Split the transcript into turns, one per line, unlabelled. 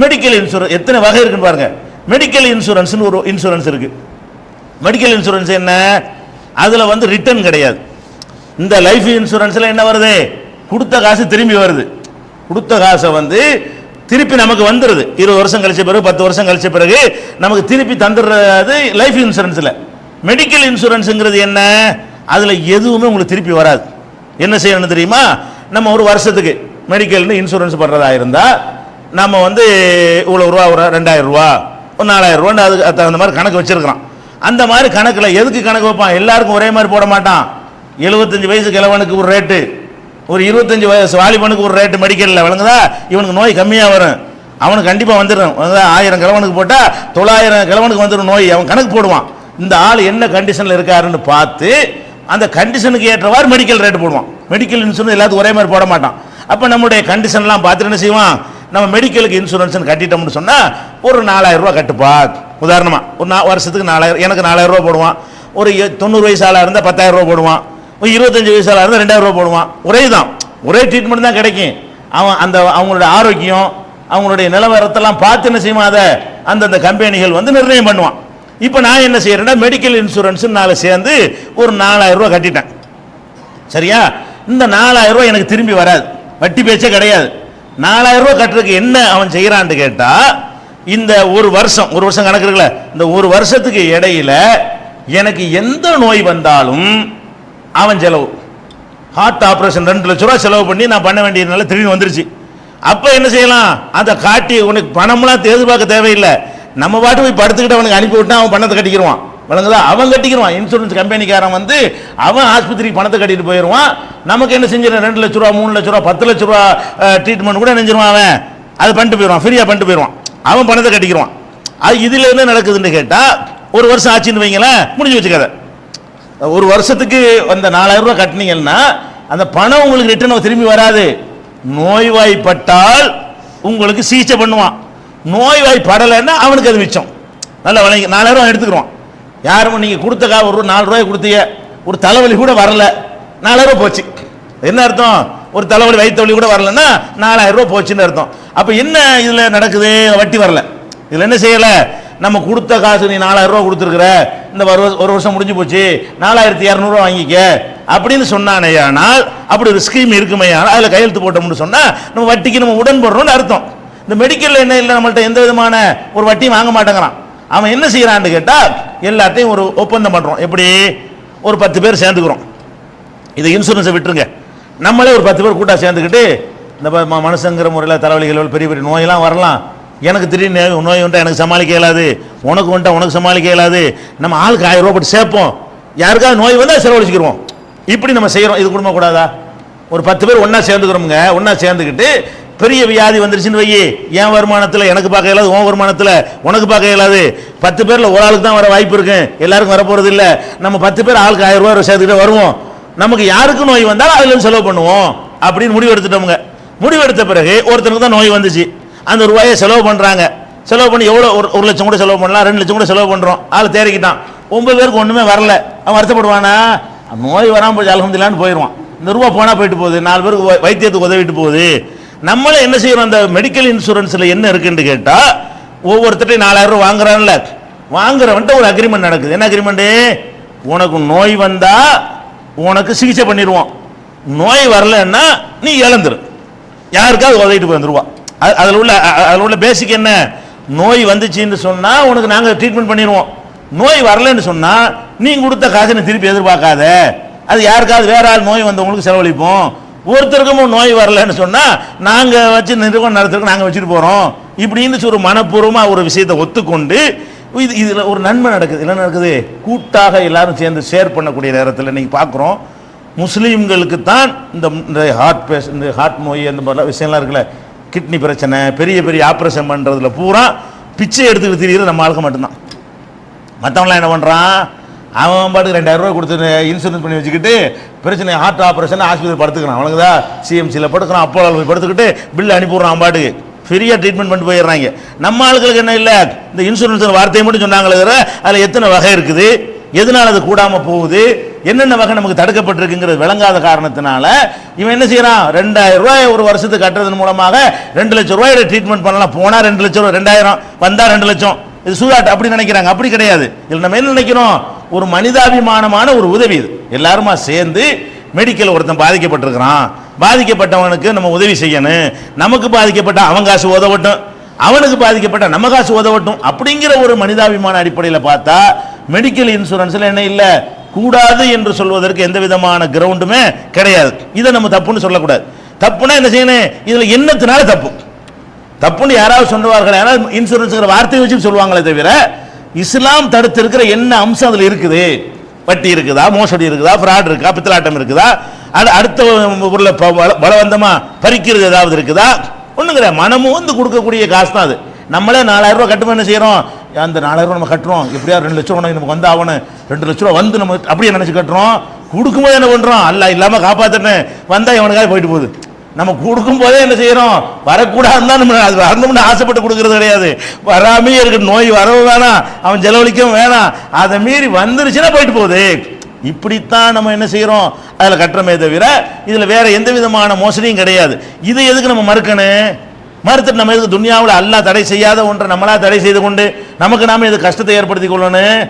Medical insurance எத்தனை வகை இருக்குன்னு பாருங்க. மெடிக்கல் இன்சூரன்ஸ்னு ஒரு இன்சூரன்ஸ் இருக்கு. மெடிக்கல் இன்சூரன்ஸ் என்ன? அதுல வந்து ரிட்டர்ன் கிடையாது. இந்த லைஃப் இன்சூரன்ஸ்ல என்ன வருது? கொடுத்த காசு திரும்பி வருது. கொடுத்த காசை வந்து திருப்பி நமக்கு வந்துருது. 20 வருஷம் கழிச்ச பிறகு 10 வருஷம் கழிச்ச பிறகு நமக்கு திருப்பி தந்துடுறது லைஃப் இன்சூரன்ஸ்ல. மெடிக்கல் இன்சூரன்ஸ்ங்கிறது என்ன? அதுல எதுவுமே உங்களுக்கு திருப்பி வராது. என்ன செய்யணும் தெரியுமா? நம்ம ஒரு வருஷத்துக்கு மெடிக்கல்னு இன்சூரன்ஸ் பண்றதா இருந்தா நம்ம வந்து இவ்வளவு ரூபா, ஒரு 2000 ரூபா, ஒரு 4000 ரூபான்னு அதுக்கு தகுந்த மாதிரி கணக்கு வச்சிருக்கிறோம். அந்த மாதிரி கணக்கில் எதுக்கு கணக்கு வைப்பான்? எல்லாருக்கும் ஒரே மாதிரி போட மாட்டான். 75 வயசு கிழவனுக்கு ஒரு ரேட்டு, ஒரு 25 வயசு வாலிபனுக்கு ஒரு ரேட்டு மெடிக்கலில் வழங்குதா. இவனுக்கு நோய் கம்மியாக வரும், அவனுக்கு கண்டிப்பாக வந்துடும். 1000 கிழவனுக்கு போட்டால் 900 கிழவனுக்கு வந்துடும் நோய். அவன் கணக்கு போடுவான். இந்த ஆள் என்ன கண்டிஷனில் இருக்காருன்னு பார்த்து அந்த கண்டிஷனுக்கு ஏற்றவாறு மெடிக்கல் ரேட்டு போடுவான். மெடிக்கல் இன்சூரன்ஸ் எல்லாத்துக்கும் ஒரே மாதிரி போட மாட்டான். அப்போ நம்முடைய கண்டிஷன்லாம் பார்த்துட்டு என்ன செய்வான்? நம்ம மெடிக்கலுக்கு இன்சூரன்ஸ் கட்டிட்டோம்னு சொன்னால் ஒரு 4000 ரூபா கட்டுப்பா. உதாரணமாக ஒரு வருஷத்துக்கு 4000, எனக்கு 4000 ரூபா போடுவான். ஒரு 90 வயசு ஆளாக இருந்தால் 10000 ரூபா போடுவான். ஒரு 25 வயசு ஆளாக இருந்தால் 2000 ரூபா போடுவான். ஒரே தான், ஒரே ட்ரீட்மெண்ட் தான் கிடைக்கும். அவன் அந்த அவங்களுடைய ஆரோக்கியம், அவங்களுடைய நிலவரத்தெல்லாம் பார்த்து என்ன செய்வான்? அதை அந்தந்த கம்பெனிகள் வந்து நிர்ணயம் பண்ணுவான். இப்போ நான் என்ன செய்யறேன்னா மெடிக்கல் இன்சூரன்ஸ் நாளை சேர்ந்து ஒரு 4000 ரூபா கட்டிட்டேன். சரியா? இந்த 4000 ரூபா எனக்கு திரும்பி வராது, வட்டி பேச்சே கிடையாது. 4000 ரூபா கட்டுறதுக்கு என்ன அவன் செய்யறான்னு கேட்டா, இந்த ஒரு வருஷம் கணக்கு இருக்குல்ல, இந்த ஒரு வருஷத்துக்கு இடையில எனக்கு எந்த நோய் வந்தாலும் அவன் செலவு, ஹார்ட் ஆபரேஷன் 2 லட்சம் ரூபா செலவு பண்ணி நான் பண்ண வேண்டியதுனால திடீர்னு வந்துருச்சு. அப்ப என்ன செய்யலாம்? அதை காட்டி உனக்கு பணம்லாம் எதிர்பார்க்க தேவையில்லை, நம்ம பாட்டு போய் படுத்துக்கிட்டு அவனுக்கு அனுப்பி விட்டா அவன் பணத்தை கட்டிக்கிடுவான். வழங்குதா? அவன் கட்டிக்கிடுவான். இன்சூரன்ஸ் கம்பெனிக்காரன் வந்து அவன் ஆஸ்பத்திரிக்கு பணத்தை கட்டிட்டு போயிடுவான். நமக்கு என்ன செஞ்சிடும்? 2 லட்ச ரூபா, 3 லட்ச ரூபா, 10 லட்ச ரூபா ட்ரீட்மெண்ட் கூட நினைஞ்சிருவான். அவன் அதை பண்ணிட்டு போயிடுவான், ஃப்ரீயா பண்ணிட்டு போயிடுவான். அவன் பணத்தை கட்டிக்கிடுவான். அது இதுல என்ன நடக்குதுன்னு கேட்டா, ஒரு வருஷம் ஆச்சுன்னு வைங்களேன், முடிஞ்சு வச்சுக்காத. ஒரு வருஷத்துக்கு அந்த 4000 ரூபாய் கட்டினீங்கன்னா அந்த பணம் உங்களுக்கு ரிட்டர்ன் திரும்பி வராது. நோய்வாய்ப்பட்டால் உங்களுக்கு சிகிச்சை பண்ணுவான். நோய்வாய்ப்படலைன்னா அவனுக்கு அது மிச்சம். நல்லா வழங்கி 4000 ரூபாய் எடுத்துக்கிறோம். யாரும் நீங்க கொடுத்த ஒரு 4 ரூபாய் கொடுத்தீங்க, ஒரு தலைவலி கூட வரல, 4000 ரூபாய் போச்சு. என்ன அர்த்தம்? ஒரு தலைவலி வயிற்று வலி கூட வரலன்னா 4000 ரூபாய் போச்சுன்னு அர்த்தம். அப்ப என்ன இதுல நடக்குது? வட்டி வரல. இதுல என்ன செய்யல? நம்ம கொடுத்த காசு நீ 4000 ரூபாய் கொடுத்துருக்குற, இந்த ஒரு வருஷம் முடிஞ்சு போச்சு, 4200 ரூபாய் வாங்கிக்க அப்படின்னு சொன்னானேயானால், அப்படி ஒரு ஸ்கீம் இருக்குமையானால் அதில் கையெழுத்து போட்டோம்னு சொன்னா நம்ம வட்டிக்கு நம்ம உடன்படுறோம்னு அர்த்தம். இந்த மெடிக்கல்ல என்ன இல்லை, நம்மள்ட்ட எந்த விதமான ஒரு வட்டியும் வாங்க மாட்டேங்கிறான். அவன் என்ன செய்யறான்னு கேட்டா, எல்லாத்தையும் ஒரு ஒப்பந்தம் பண்றோம். எப்படி? ஒரு 10 பேர் சேர்ந்துக்கிறோம். இது இன்சூரன்ஸை விட்டுருங்க, நம்மளே ஒரு 10 பேர் கூட்டா சேர்ந்துக்கிட்டு, இந்த மனுஷங்கிற முறையில் தலைவலிகள் பெரிய பெரிய நோயெல்லாம் வரலாம். எனக்கு திடீர்னு நோய் வந்துட்டா எனக்கு சமாளிக்க இயலாது, உனக்கு வந்துட்டா உனக்கு சமாளிக்க இயலாது. நம்ம ஆளுக்கு 1000 ரூபாய் போட்டு சேர்ப்போம், யாருக்காவது நோய் வந்தால் செலவழிச்சுக்கிறோம். இப்படி நம்ம செய்யறோம். இது குடும்பம் கூடாதா? ஒரு 10 பேர் ஒன்னா சேர்ந்துக்கிறோமுங்க. ஒன்னா சேர்ந்துக்கிட்டு பெரிய வியாதி வந்துருச்சுன்னு வை, என் வருமானத்தில் எனக்கு பார்க்க இயலாது, உன் வருமானத்தில் உனக்கு பார்க்க இயலாது. 10 பேர்ல ஒரு ஆளுக்கு தான் வர வாய்ப்பு இருக்கு, எல்லாருக்கும் வர போறது இல்லை. நம்ம 10 பேர் ஆளுக்கு 1000 ரூபாய் சேர்த்துக்கிட்டே வருவோம். நமக்கு யாருக்கு நோய் வந்தாலும் அதுல செலவு பண்ணுவோம் அப்படின்னு முடிவு எடுத்துட்டோமுங்க. முடிவு எடுத்த பிறகு ஒருத்தனுக்கு தான் நோய் வந்துச்சு, அந்த ரூபாயை செலவு பண்றாங்க. செலவு பண்ணி எவ்வளோ? 1 லட்சம் கூட செலவு பண்ணலாம், 2 லட்சம் கூட செலவு பண்றோம். ஆள் தேறிக்கிட்டான். 9 பேருக்கு ஒண்ணுமே வரல. அவன் வருத்தப்படுவானா? நோய் வராமல் போய் அல்ஹம்துலில்லாஹ்னு போயிடுவான். இந்த ரூபா போனா போயிட்டு போகுது, 4 பேருக்கு வைத்தியத்துக்கு உதவிட்டு போகுது. நம்மளே என்ன செய்யறோம்? அந்த மெடிக்கல் இன்சூரன்ஸ்ல என்ன இருக்குன்னு கேட்டா, ஒவ்வொருத்தட்டையும் 4000 ரூபாய் வாங்குறான்ல, வாங்குறவன்ட்ட ஒரு அக்ரிமெண்ட் நடக்குது. என்ன அக்ரிமெண்ட்? உனக்கு நோய் வந்தா உனக்கு சிகிச்சை பண்ணிடுவோம், நோய் வரலன்னா நீ இழந்துரு, யாருக்காவது உதவிட்டு போய் வந்துருவா. அதில் உள்ள பேசிக் என்ன? நோய் வந்துச்சுன்னு சொன்னா உனக்கு நாங்க ட்ரீட்மெண்ட் பண்ணிடுவோம், நோய் வரலன்னு சொன்னா நீ கொடுத்த காசு நீ திருப்பி எதிர்பார்க்காத, அது யாருக்காவது வேற ஆள் நோய் வந்தவங்களுக்கு செலவழிப்போம். ஒருத்தருக்கும் நோய் வரலன்னு சொன்னா நாங்க வச்சு நிறுவனம் நடத்துறதுக்கு நாங்க வச்சுட்டு போறோம். இப்படின்னு ஒரு மனப்பூர்வமா ஒரு விஷயத்தை ஒத்துக்கொண்டு இதுல ஒரு நன்மை நடக்குது. என்ன நடக்குது? கூட்டாக எல்லாரும் சேர்ந்து ஷேர் பண்ணக்கூடிய நேரத்தில் நீங்க பார்க்குறோம், முஸ்லீம்களுக்கு தான் இந்த ஹார்ட் நோய் அந்த மாதிரி விஷயம்லாம் இருக்குல்ல, கிட்னி பிரச்சனை, பெரிய பெரிய ஆப்ரேஷன் பண்றதுல பூரா பிச்சை எடுத்துக்கிட்டு திரியிறது நம்ம ஆளுக்கு மட்டும்தான். மற்றவங்களாம் என்ன பண்றான்? அவன் பாட்டுக்கு 2000 ரூபாய் கொடுத்து இன்சூரன்ஸ் பண்ணி வச்சுக்கிட்டு பிரச்சனை ஹார்ட் ஆப்ரேஷன் ஆஸ்பத்திரி படுத்துக்கிறான். அவனுக்குதா சிஎம்சியில் படுத்துக்கிறான், அப்போலோ போய் படுத்துக்கிட்டு பில்லு அனுப்பிடுறான், பாட்டுக்கு ஃப்ரீயா ட்ரீட்மெண்ட் பண்ணிட்டு போயிடுறாங்க. நம்ம ஆளுகளுக்கு என்ன இல்லை, இந்த இன்சூரன்ஸ் வார்த்தையை மட்டும் சொன்னாங்களே, அதில் எத்தனை வகை இருக்குது, எதனால அது கூடாம போகுது, என்னென்ன வகை நமக்கு தடுக்கப்பட்டிருக்குங்கிறது விளங்காத காரணத்தினால இவன் என்ன செய்யறான், 2000 ரூபாய் ஒரு வருஷத்துக்கு கட்டுறதன் மூலமாக 2 லட்சம் ரூபாயோட ட்ரீட்மெண்ட் பண்ணலாம். போனா 2 லட்சம், 2000 வந்தா 2 லட்சம். இது சூதாட்டு அப்படி நினைக்கிறாங்க. அப்படி கிடையாது. இதில் நம்ம என்ன நினைக்கிறோம், ஒரு மனிதாபிமானமான ஒரு உதவி. இது எல்லாருமா சேர்ந்து மெடிக்கல் ஒருத்தன் பாதிக்கப்பட்டிருக்கிறான், பாதிக்கப்பட்டவனுக்கு நம்ம உதவி செய்யணும், நமக்கு பாதிக்கப்பட்ட அவன் காசு உதவட்டும், அவனுக்கு பாதிக்கப்பட்ட நம்ம காசு உதவட்டும் அப்படிங்கிற ஒரு மனிதாபிமான அடிப்படையில் பார்த்தா மெடிக்கல் இன்சூரன்ஸ்ல என்ன இல்லை, கூடாது என்று சொல்வதற்கு எந்த விதமான கிரவுண்டுமே கிடையாது. இதை நம்ம தப்புன்னு சொல்லக்கூடாது. தப்புனா என்ன செய்யணும், இதுல என்னத்தினால தப்பு, தப்புன்னு யாராவது சொல்லுவார்கள், யாராவது இன்சூரன்ஸ் வார்த்தையை வச்சு சொல்லுவாங்களே தவிர இஸ்லாம் தடுத்து இருக்கிற என்ன அம்சம் அதுல இருக்குது, வட்டி இருக்குதா, மோசடி இருக்குதா, ஃப்ராட் இருக்கா, பித்தலாட்டம் இருக்குதா, அடுத்த ஊர்ல பலவந்தமா பறிக்கிறது ஏதாவது இருக்குதா, ஒண்ணுங்கிற மனமும் வந்து கொடுக்கக்கூடிய காசு தான் அது. நம்மளே 4000 ரூபாய் கட்டுமா என்ன செய்யறோம், அந்த 4000 ரூபாய் நம்ம கட்டுறோம், எப்படியா 2 லட்சம் ரூபாய் நமக்கு வந்து ஆகணும், 2 லட்சம் ரூபாய் வந்து நம்ம அப்படியே நினைச்சு கட்டுறோம். கொடுக்கும்போது என்ன பண்றோம், அல்ல இல்லாம காப்பாத்துறேன் வந்தா இவனுக்காக போயிட்டு போகுது. நம்ம கொடுக்கும் போதே என்ன செய்யறோம், வரக்கூடாதுன்னு தான் நம்ம அது வரணும்னு ஆசைப்பட்டு கொடுக்கறது கிடையாது. வராமே இருக்கு, நோய் வரவும் வேணாம், அவன் செலவழிக்கவும் வேணாம், அதை மீறி வந்துருச்சுன்னா போயிட்டு போகுது. இப்படித்தான் நம்ம என்ன செய்யறோம், அதுல கட்டுறமே தவிர இதுல வேற எந்த விதமான மோசடியும் கிடையாது. இதை எதுக்கு நம்ம மறுக்கணும், மறுத்துட்டு நம்ம எதுக்கு துன்யாவில் அல்லாஹ் தடை செய்யாத ஒன்றை நம்மளா தடை செய்து கொண்டு நமக்கு நாம இது கஷ்டத்தை ஏற்படுத்திக் கொள்ளணும்.